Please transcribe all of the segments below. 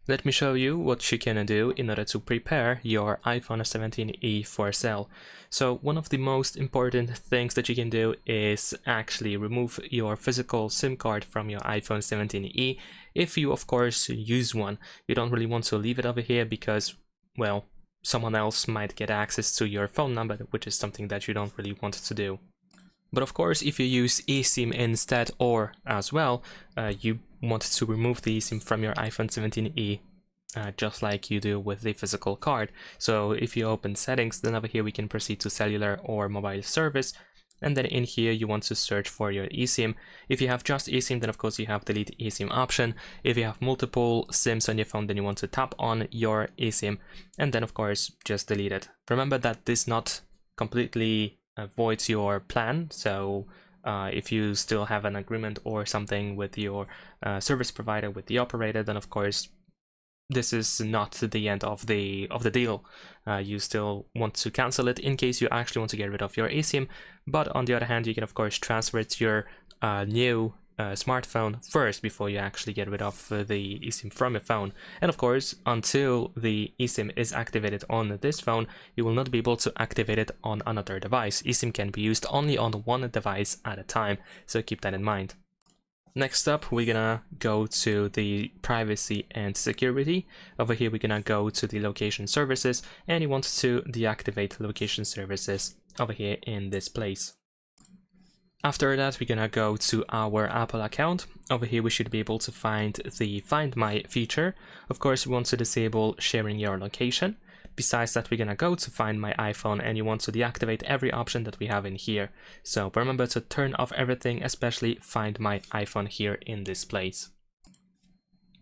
Let me show you what you can do in order to prepare your iPhone 17e for sale. So one of the most important things that you can do is actually remove your physical SIM card from your iPhone 17e if you of course use one. You don't really want to leave it over here because, well, someone else might get access to your phone number, which is something that you don't really want to do. But of course, if you use eSIM instead or as well, you want to remove the eSIM from your iPhone 17e just like you do with the physical card. So if you open settings, then over here we can proceed to cellular or mobile service. And then in here you want to search for your eSIM. If you have just eSIM, then of course you have delete eSIM option. If you have multiple SIMs on your phone, then you want to tap on your eSIM and then of course just delete it. Remember that this not completely voids your plan, so if you still have an agreement or something with your service provider, with the operator, then of course this is not the end of the deal. You still want to cancel it in case you actually want to get rid of your eSIM, but on the other hand you can of course transfer it to your new smartphone first before you actually get rid of the eSIM from your phone. And of course, until the eSIM is activated on this phone, you will not be able to activate it on another device. eSIM can be used only on one device at a time, so keep that in mind. Next up, we're gonna go to the privacy and security. Over here, we're gonna go to the location services, and you want to deactivate location services over here in this place. After that, we're gonna go to our Apple account. Over here, we should be able to find the Find My feature. Of course, we want to disable sharing your location. Besides that, we're gonna go to Find My iPhone and you want to deactivate every option that we have in here. So remember to turn off everything, especially Find My iPhone here in this place.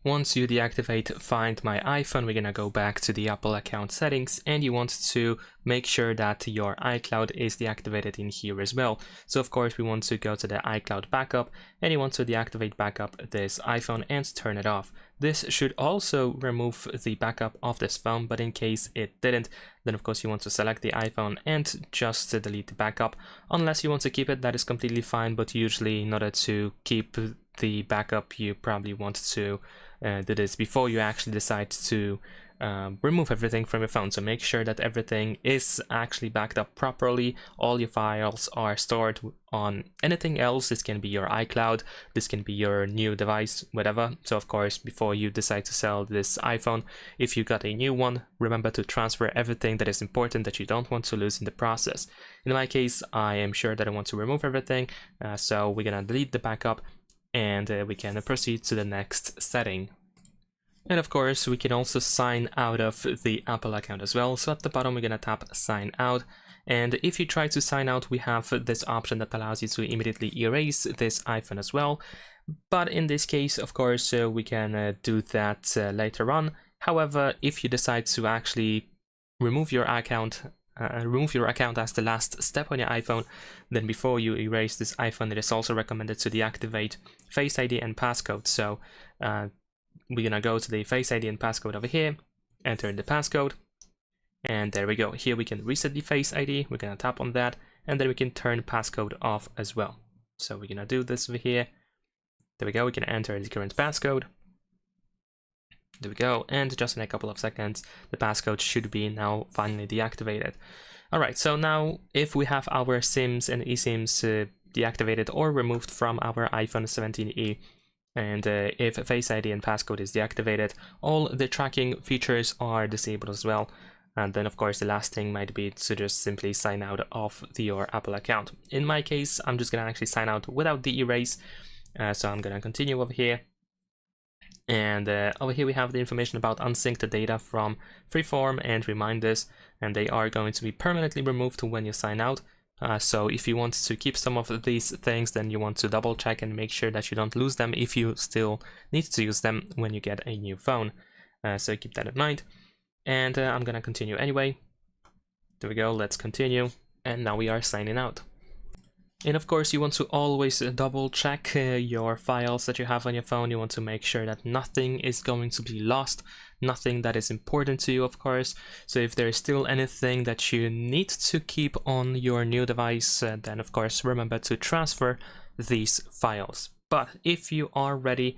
Once you deactivate Find My iPhone, we're gonna go back to the Apple account settings and you want to make sure that your iCloud is deactivated in here as well. So of course we want to go to the iCloud backup and you want to deactivate backup this iPhone and turn it off. This should also remove the backup of this phone, but in case it didn't, then of course you want to select the iPhone and just delete the backup. Unless you want to keep it, that is completely fine, but usually in order to keep the backup you probably want to do this before you actually decide to remove everything from your phone. So make sure that everything is actually backed up properly. All your files are stored on anything else. This can be your iCloud, this can be your new device, whatever. So of course, before you decide to sell this iPhone, if you got a new one, remember to transfer everything that is important that you don't want to lose in the process. In my case, I am sure that I want to remove everything, so we're gonna delete the backup and we can proceed to the next setting. And of course, we can also sign out of the Apple account as well. So at the bottom, we're gonna tap sign out. And if you try to sign out, we have this option that allows you to immediately erase this iPhone as well. But in this case, of course, we can do that later on. However, if you decide to actually remove your account as the last step on your iPhone, then before you erase this iPhone, it is also recommended to deactivate Face ID and passcode. So we're gonna go to the Face ID and passcode over here, enter the passcode, and there we go. Here we can reset the Face ID, we're gonna tap on that, and then we can turn passcode off as well. So we're gonna do this over here. There we go, we can enter the current passcode. There we go, and just in a couple of seconds, the passcode should be now finally deactivated. Alright, so now if we have our SIMs and eSIMs deactivated or removed from our iPhone 17e, and if Face ID and passcode is deactivated, all the tracking features are disabled as well. And then of course the last thing might be to just simply sign out of your Apple account. In my case, I'm just gonna actually sign out without the erase, so I'm gonna continue over here. And over here we have the information about unsynced data from Freeform and reminders, and they are going to be permanently removed when you sign out. So if you want to keep some of these things, then you want to double check and make sure that you don't lose them if you still need to use them when you get a new phone. So keep that in mind. And I'm gonna continue anyway. There we go, let's continue. And now we are signing out. And of course, you want to always double check your files that you have on your phone. You want to make sure that nothing is going to be lost, nothing that is important to you, of course. So if there is still anything that you need to keep on your new device, then of course remember to transfer these files. But if you are ready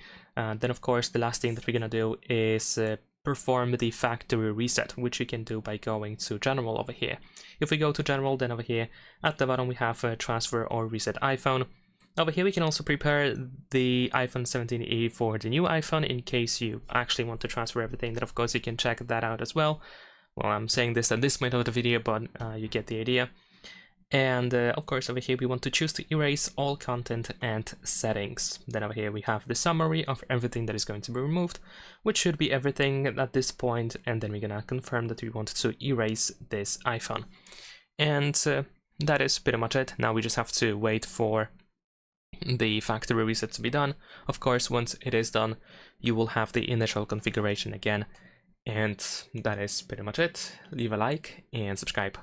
Then of course the last thing that we're gonna do is perform the factory reset, which you can do by going to General over here. If we go to General, then over here at the bottom we have transfer or reset iPhone. Over here we can also prepare the iPhone 17e for the new iPhone in case you actually want to transfer everything. Then of course you can check that out as well. Well, I'm saying this at this point of the video, but you get the idea. And of course over here we want to choose to erase all content and settings. Then over here we have the summary of everything that is going to be removed, which should be everything at this point, and then we're gonna confirm that we want to erase this iPhone. And that is pretty much it. Now we just have to wait for the factory reset to be done. Of course, once it is done, you will have the initial configuration again. And that is pretty much it. Leave a like and subscribe.